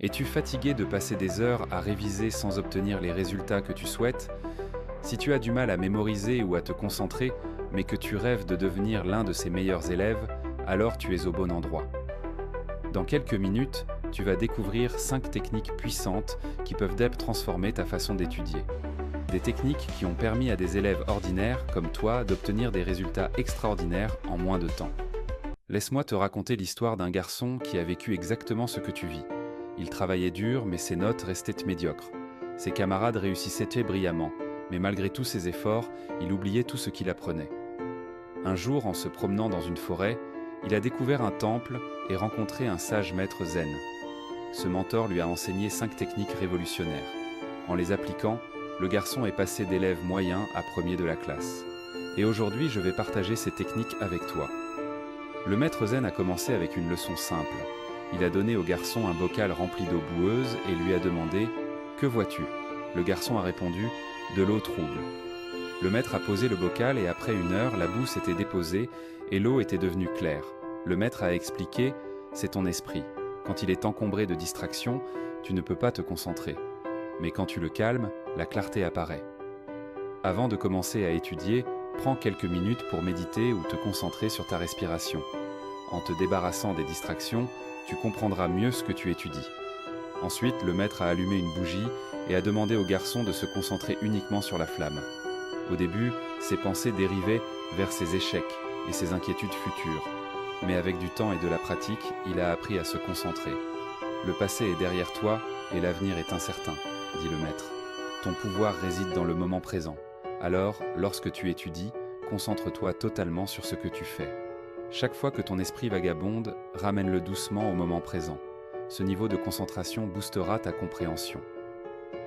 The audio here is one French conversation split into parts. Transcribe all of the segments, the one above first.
Es-tu fatigué de passer des heures à réviser sans obtenir les résultats que tu souhaites? Si tu as du mal à mémoriser ou à te concentrer, mais que tu rêves de devenir l'un de ces meilleurs élèves, alors tu es au bon endroit. Dans quelques minutes, tu vas découvrir 5 techniques puissantes qui peuvent transformer ta façon d'étudier. Des techniques qui ont permis à des élèves ordinaires, comme toi, d'obtenir des résultats extraordinaires en moins de temps. Laisse-moi te raconter l'histoire d'un garçon qui a vécu exactement ce que tu vis. Il travaillait dur, mais ses notes restaient médiocres. Ses camarades réussissaient brillamment, mais malgré tous ses efforts, il oubliait tout ce qu'il apprenait. Un jour, en se promenant dans une forêt, il a découvert un temple et rencontré un sage maître zen. Ce mentor lui a enseigné 5 techniques révolutionnaires. En les appliquant, le garçon est passé d'élève moyen à premier de la classe. Et aujourd'hui, je vais partager ces techniques avec toi. Le maître zen a commencé avec une leçon simple. Il a donné au garçon un bocal rempli d'eau boueuse et lui a demandé « Que vois-tu » Le garçon a répondu « De l'eau trouble ». Le maître a posé le bocal et après 1 heure, la boue s'était déposée et l'eau était devenue claire. Le maître a expliqué « C'est ton esprit. Quand il est encombré de distractions, tu ne peux pas te concentrer. Mais quand tu le calmes, la clarté apparaît. » Avant de commencer à étudier, prends quelques minutes pour méditer ou te concentrer sur ta respiration. En te débarrassant des distractions, tu comprendras mieux ce que tu étudies. Ensuite, le maître a allumé une bougie et a demandé au garçon de se concentrer uniquement sur la flamme. Au début, ses pensées dérivaient vers ses échecs et ses inquiétudes futures. Mais avec du temps et de la pratique, il a appris à se concentrer. Le passé est derrière toi et l'avenir est incertain, dit le maître. Ton pouvoir réside dans le moment présent. Alors, lorsque tu étudies, concentre-toi totalement sur ce que tu fais. Chaque fois que ton esprit vagabonde, ramène-le doucement au moment présent. Ce niveau de concentration boostera ta compréhension.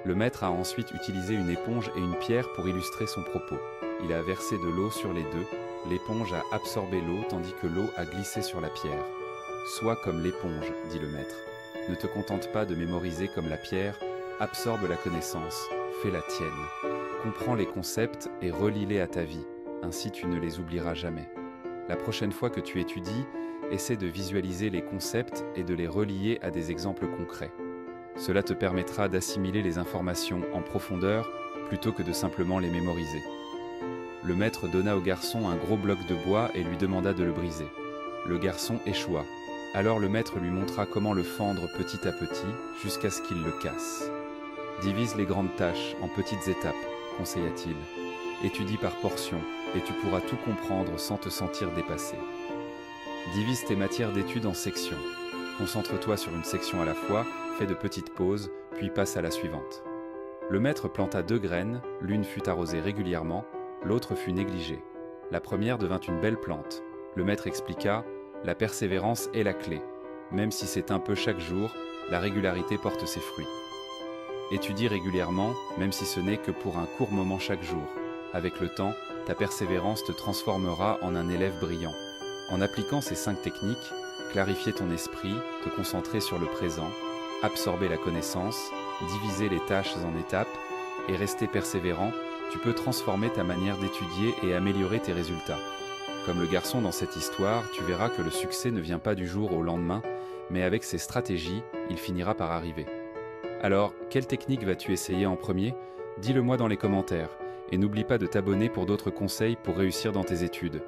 Le maître a ensuite utilisé une éponge et une pierre pour illustrer son propos. Il a versé de l'eau sur les deux, l'éponge a absorbé l'eau tandis que l'eau a glissé sur la pierre. Sois comme l'éponge, dit le maître. Ne te contente pas de mémoriser comme la pierre, absorbe la connaissance, fais la tienne. Comprends les concepts et relie-les à ta vie, ainsi tu ne les oublieras jamais. La prochaine fois que tu étudies, essaie de visualiser les concepts et de les relier à des exemples concrets. Cela te permettra d'assimiler les informations en profondeur plutôt que de simplement les mémoriser. Le maître donna au garçon un gros bloc de bois et lui demanda de le briser. Le garçon échoua. Alors le maître lui montra comment le fendre petit à petit jusqu'à ce qu'il le casse. Divise les grandes tâches en petites étapes, conseilla-t-il. Étudie par portions et tu pourras tout comprendre sans te sentir dépassé. Divise tes matières d'études en sections. Concentre-toi sur une section à la fois, fais de petites pauses, puis passe à la suivante. Le maître planta 2 graines, l'une fut arrosée régulièrement, l'autre fut négligée. La première devint une belle plante. Le maître expliqua « La persévérance est la clé. Même si c'est un peu chaque jour, la régularité porte ses fruits. » Étudie régulièrement, même si ce n'est que pour un court moment chaque jour. Avec le temps, ta persévérance te transformera en un élève brillant. En appliquant ces 5 techniques, clarifier ton esprit, te concentrer sur le présent, absorber la connaissance, diviser les tâches en étapes et rester persévérant, tu peux transformer ta manière d'étudier et améliorer tes résultats. Comme le garçon dans cette histoire, tu verras que le succès ne vient pas du jour au lendemain, mais avec ces stratégies, il finira par arriver. Alors, quelle technique vas-tu essayer en premier? Dis-le moi dans les commentaires. Et n'oublie pas de t'abonner pour d'autres conseils pour réussir dans tes études.